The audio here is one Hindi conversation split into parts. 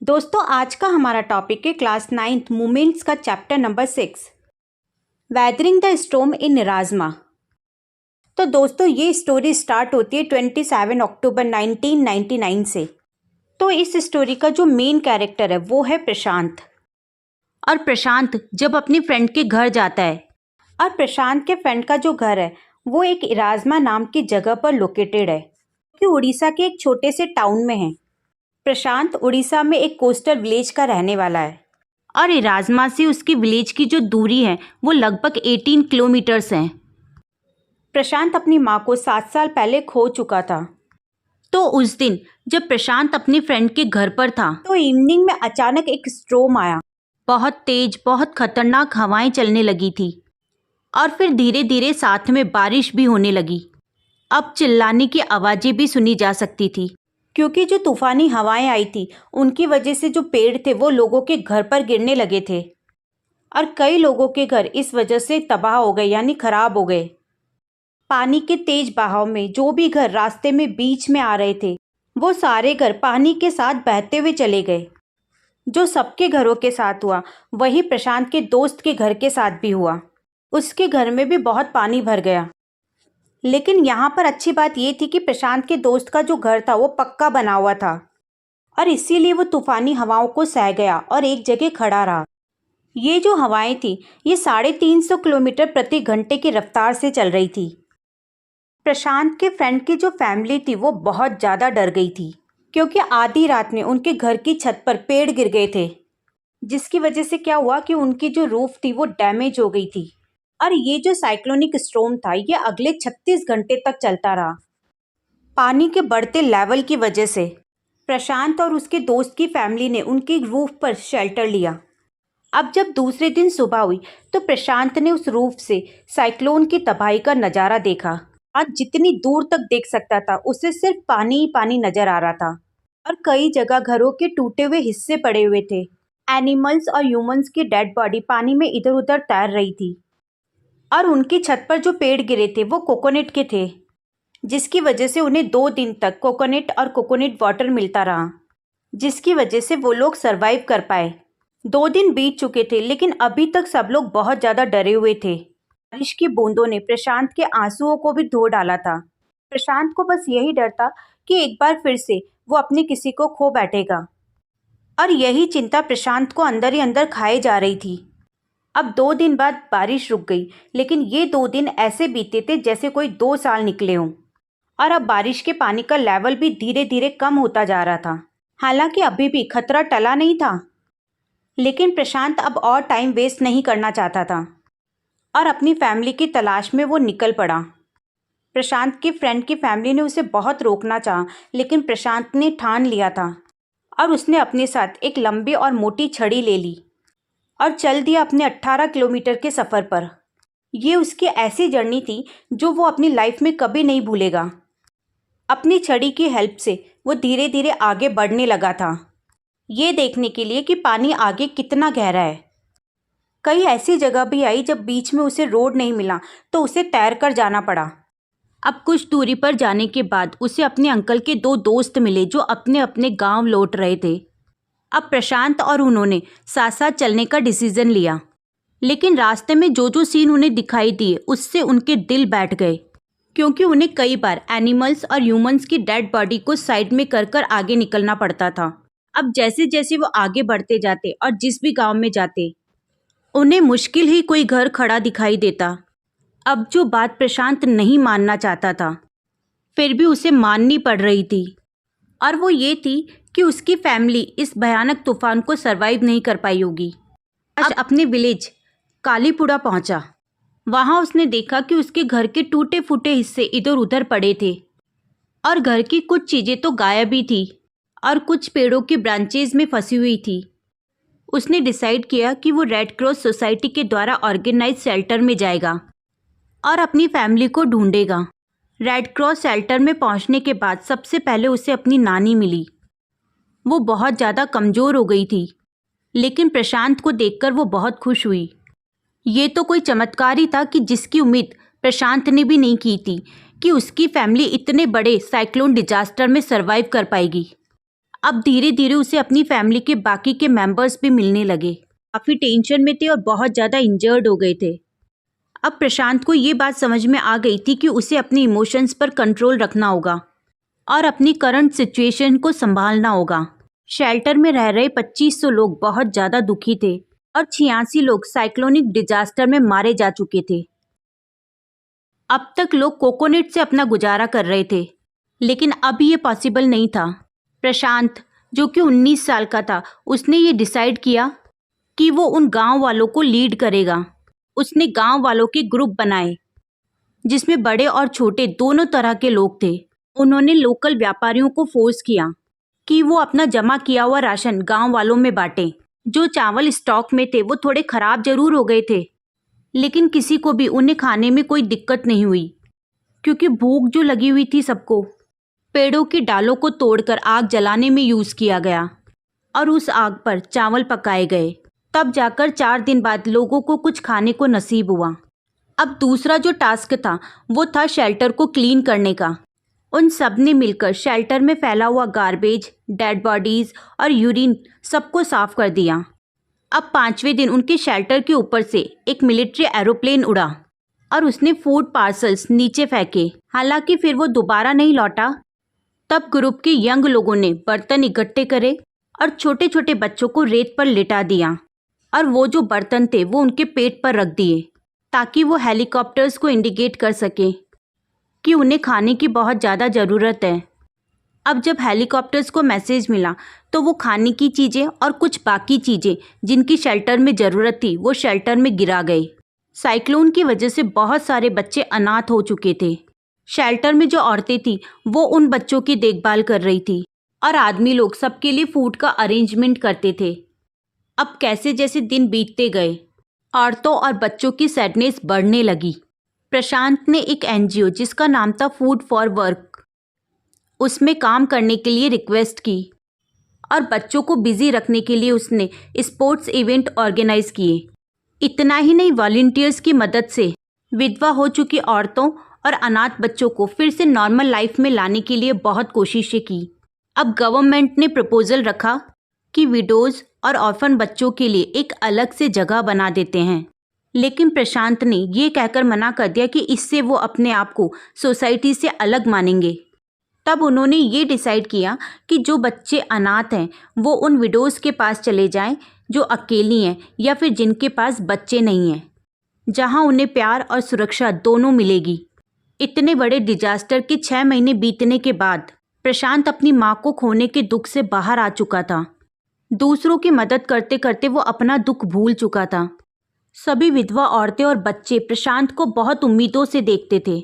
दोस्तों आज का हमारा टॉपिक है क्लास 9th मूमेंट्स का chapter number 6 weathering the storm in निराजमा। तो दोस्तों ये स्टोरी स्टार्ट होती है 27 अक्टूबर 1999 से। तो इस स्टोरी का जो मेन कैरेक्टर है वो है प्रशांत। और प्रशांत जब अपनी फ्रेंड के घर जाता है, और प्रशांत के फ्रेंड का जो घर है वो एक इराजमा नाम की जगह पर लोकेटेड है, कि उड़ीसा के एक छोटे से टाउन में है। प्रशांत उड़ीसा में एक कोस्टल विलेज का रहने वाला है और इराजमा से उसकी विलेज की जो दूरी है वो लगभग 18 किलोमीटर्स है। प्रशांत अपनी माँ को 7 साल पहले खो चुका था। तो उस दिन जब प्रशांत अपनी फ्रेंड के घर पर था तो इवनिंग में अचानक एक स्टॉर्म आया। बहुत तेज, बहुत खतरनाक हवाएं चलने लगी थी और फिर धीरे धीरे साथ में बारिश भी होने लगी। अब चिल्लाने की आवाज़ें भी सुनी जा सकती थी, क्योंकि जो तूफानी हवाएं आई थी उनकी वजह से जो पेड़ थे वो लोगों के घर पर गिरने लगे थे और कई लोगों के घर इस वजह से तबाह हो गए, यानी खराब हो गए। पानी के तेज बहाव में जो भी घर रास्ते में बीच में आ रहे थे वो सारे घर पानी के साथ बहते हुए चले गए। जो सबके घरों के साथ हुआ वही प्रशांत के दोस्त के घर के साथ भी हुआ। उसके घर में भी बहुत पानी भर गया। लेकिन यहाँ पर अच्छी बात ये थी कि प्रशांत के दोस्त का जो घर था वो पक्का बना हुआ था और इसीलिए वो तूफानी हवाओं को सह गया और एक जगह खड़ा रहा। ये जो हवाएं थी ये 350 किलोमीटर प्रति घंटे की रफ्तार से चल रही थी। प्रशांत के फ्रेंड की जो फैमिली थी वो बहुत ज़्यादा डर गई थी, क्योंकि आधी रात में उनके घर की छत पर पेड़ गिर गए थे, जिसकी वजह से क्या हुआ कि उनकी जो रूफ थी वो डैमेज हो गई थी। और ये जो साइक्लोनिक स्टॉर्म था ये अगले 36 घंटे तक चलता रहा। पानी के बढ़ते लेवल की वजह से प्रशांत और उसके दोस्त की फैमिली ने उनकी रूफ पर शेल्टर लिया। अब जब दूसरे दिन सुबह हुई तो प्रशांत ने उस रूफ से साइक्लोन की तबाही का नज़ारा देखा और जितनी दूर तक देख सकता था उससे सिर्फ पानी ही पानी नजर आ रहा था और कई जगह घरों के टूटे हुए हिस्से पड़े हुए थे। एनिमल्स और ह्यूमंस की डेड बॉडी पानी में इधर उधर तैर रही थी और उनकी छत पर जो पेड़ गिरे थे वो कोकोनट के थे, जिसकी वजह से उन्हें 2 दिन तक कोकोनट और कोकोनट वाटर मिलता रहा, जिसकी वजह से वो लोग सरवाइव कर पाए। 2 दिन बीत चुके थे लेकिन अभी तक सब लोग बहुत ज़्यादा डरे हुए थे। बारिश की बूंदों ने प्रशांत के आंसुओं को भी धो डाला था। प्रशांत को बस यही डर था कि एक बार फिर से वो अपने किसी को खो बैठेगा, और यही चिंता प्रशांत को अंदर ही अंदर खाए जा रही थी। अब 2 दिन बाद बारिश रुक गई, लेकिन ये 2 दिन ऐसे बीते थे जैसे कोई 2 साल निकले हों, और अब बारिश के पानी का लेवल भी धीरे धीरे कम होता जा रहा था। हालांकि अभी भी खतरा टला नहीं था, लेकिन प्रशांत अब और टाइम वेस्ट नहीं करना चाहता था और अपनी फैमिली की तलाश में वो निकल पड़ा। प्रशांत के फ्रेंड की फैमिली ने उसे बहुत रोकना चाहा, लेकिन प्रशांत ने ठान लिया था और उसने अपने साथ एक लंबी और मोटी छड़ी ले ली और चल दिया अपने 18 किलोमीटर के सफ़र पर। ये उसकी ऐसी जर्नी थी जो वो अपनी लाइफ में कभी नहीं भूलेगा। अपनी छड़ी की हेल्प से वो धीरे धीरे आगे बढ़ने लगा था, ये देखने के लिए कि पानी आगे कितना गहरा है। कई ऐसी जगह भी आई जब बीच में उसे रोड नहीं मिला तो उसे तैर कर जाना पड़ा। अब कुछ दूरी पर जाने के बाद उसे अपने अंकल के 2 दोस्त मिले जो अपने अपने गांव लौट रहे थे। अब प्रशांत और उन्होंने साथ साथ चलने का डिसीजन लिया, लेकिन रास्ते में जो जो सीन उन्हें दिखाई दिए उससे उनके दिल बैठ गए, क्योंकि उन्हें कई बार एनिमल्स और ह्यूमंस की डेड बॉडी को साइड में कर कर आगे निकलना पड़ता था। अब जैसे जैसे वो आगे बढ़ते जाते और जिस भी गांव में जाते उन्हें मुश्किल ही कोई घर खड़ा दिखाई देता। अब जो बात प्रशांत नहीं मानना चाहता था फिर भी उसे माननी पड़ रही थी, और वो ये थी कि उसकी फैमिली इस भयानक तूफान को सरवाइव नहीं कर पाई होगी। आज अपने विलेज कालीपुड़ा पहुंचा। वहां उसने देखा कि उसके घर के टूटे फूटे हिस्से इधर उधर पड़े थे और घर की कुछ चीज़ें तो गायब ही थी और कुछ पेड़ों की ब्रांचेज में फंसी हुई थी। उसने डिसाइड किया कि वो रेड क्रॉस सोसाइटी के द्वारा ऑर्गेनाइज शेल्टर में जाएगा और अपनी फैमिली को ढूंढेगा। रेड क्रॉस शेल्टर में पहुंचने के बाद सबसे पहले उसे अपनी नानी मिली। वो बहुत ज़्यादा कमज़ोर हो गई थी, लेकिन प्रशांत को देखकर वो बहुत खुश हुई। ये तो कोई चमत्कार ही था कि जिसकी उम्मीद प्रशांत ने भी नहीं की थी कि उसकी फैमिली इतने बड़े साइक्लोन डिजास्टर में सरवाइव कर पाएगी। अब धीरे धीरे उसे अपनी फैमिली के बाकी के मेंबर्स भी मिलने लगे। काफ़ी टेंशन में थे और बहुत ज़्यादा इंजर्ड हो गए थे। अब प्रशांत को ये बात समझ में आ गई थी कि उसे अपने इमोशंस पर कंट्रोल रखना होगा और अपनी करंट सिचुएशन को संभालना होगा। शेल्टर में रह रहे 2500 लोग बहुत ज़्यादा दुखी थे और 86 लोग साइक्लोनिक डिजास्टर में मारे जा चुके थे। अब तक लोग कोकोनट से अपना गुजारा कर रहे थे, लेकिन अब ये पॉसिबल नहीं था। प्रशांत, जो कि 19 साल का था, उसने ये डिसाइड किया कि वो उन गांव वालों को लीड करेगा। उसने गांव वालों के ग्रुप बनाए जिसमें बड़े और छोटे दोनों तरह के लोग थे। उन्होंने लोकल व्यापारियों को फोर्स किया कि वो अपना जमा किया हुआ राशन गांव वालों में बांटें। जो चावल स्टॉक में थे वो थोड़े खराब जरूर हो गए थे, लेकिन किसी को भी उन्हें खाने में कोई दिक्कत नहीं हुई, क्योंकि भूख जो लगी हुई थी सबको। पेड़ों की डालों को तोड़कर आग जलाने में यूज़ किया गया और उस आग पर चावल पकाए गए। तब जाकर 4 दिन बाद लोगों को कुछ खाने को नसीब हुआ। अब दूसरा जो टास्क था वो था शेल्टर को क्लीन करने का। उन सब ने मिलकर शेल्टर में फैला हुआ गार्बेज, डेड बॉडीज और यूरिन सबको साफ कर दिया। अब 5वें दिन उनके शेल्टर के ऊपर से एक मिलिट्री एरोप्लेन उड़ा और उसने फूड पार्सल्स नीचे फेंके। हालांकि फिर वो दोबारा नहीं लौटा। तब ग्रुप के यंग लोगों ने बर्तन इकट्ठे करे और छोटे छोटे बच्चों को रेत पर लिटा दिया और वो जो बर्तन थे वो उनके पेट पर रख दिए ताकि वो हेलीकॉप्टर्स को इंडिकेट कर सके कि उन्हें खाने की बहुत ज़्यादा ज़रूरत है। अब जब हेलीकॉप्टर्स को मैसेज मिला तो वो खाने की चीज़ें और कुछ बाकी चीज़ें जिनकी शेल्टर में ज़रूरत थी वो शेल्टर में गिरा गए। साइक्लोन की वजह से बहुत सारे बच्चे अनाथ हो चुके थे। शेल्टर में जो औरतें थीं वो उन बच्चों की देखभाल कर रही थी और आदमी लोग सबके लिए फूड का अरेंजमेंट करते थे। अब कैसे जैसे दिन बीतते गए, औरतों और बच्चों की सैडनेस बढ़ने लगी। प्रशांत ने एक एनजीओ जिसका नाम था फूड फॉर वर्क, उसमें काम करने के लिए रिक्वेस्ट की और बच्चों को बिजी रखने के लिए उसने स्पोर्ट्स इवेंट ऑर्गेनाइज किए। इतना ही नहीं, वॉलंटियर्स की मदद से विधवा हो चुकी औरतों और अनाथ बच्चों को फिर से नॉर्मल लाइफ में लाने के लिए बहुत कोशिशें की। अब गवर्नमेंट ने प्रपोजल रखा कि विडोज़ और ऑर्फन बच्चों के लिए एक अलग से जगह बना देते हैं, लेकिन प्रशांत ने ये कहकर मना कर दिया कि इससे वो अपने आप को सोसाइटी से अलग मानेंगे। तब उन्होंने ये डिसाइड किया कि जो बच्चे अनाथ हैं वो उन विडोज़ के पास चले जाएं जो अकेली हैं या फिर जिनके पास बच्चे नहीं हैं, जहां उन्हें प्यार और सुरक्षा दोनों मिलेगी। इतने बड़े डिजास्टर के 6 महीने बीतने के बाद प्रशांत अपनी माँ को खोने के दुख से बाहर आ चुका था। दूसरों की मदद करते करते वो अपना दुख भूल चुका था। सभी विधवा औरतें और बच्चे प्रशांत को बहुत उम्मीदों से देखते थे,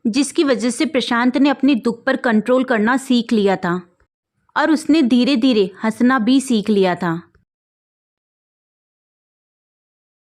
जिसकी वजह से प्रशांत ने अपने दुख पर कंट्रोल करना सीख लिया था और उसने धीरे धीरे हंसना भी सीख लिया था।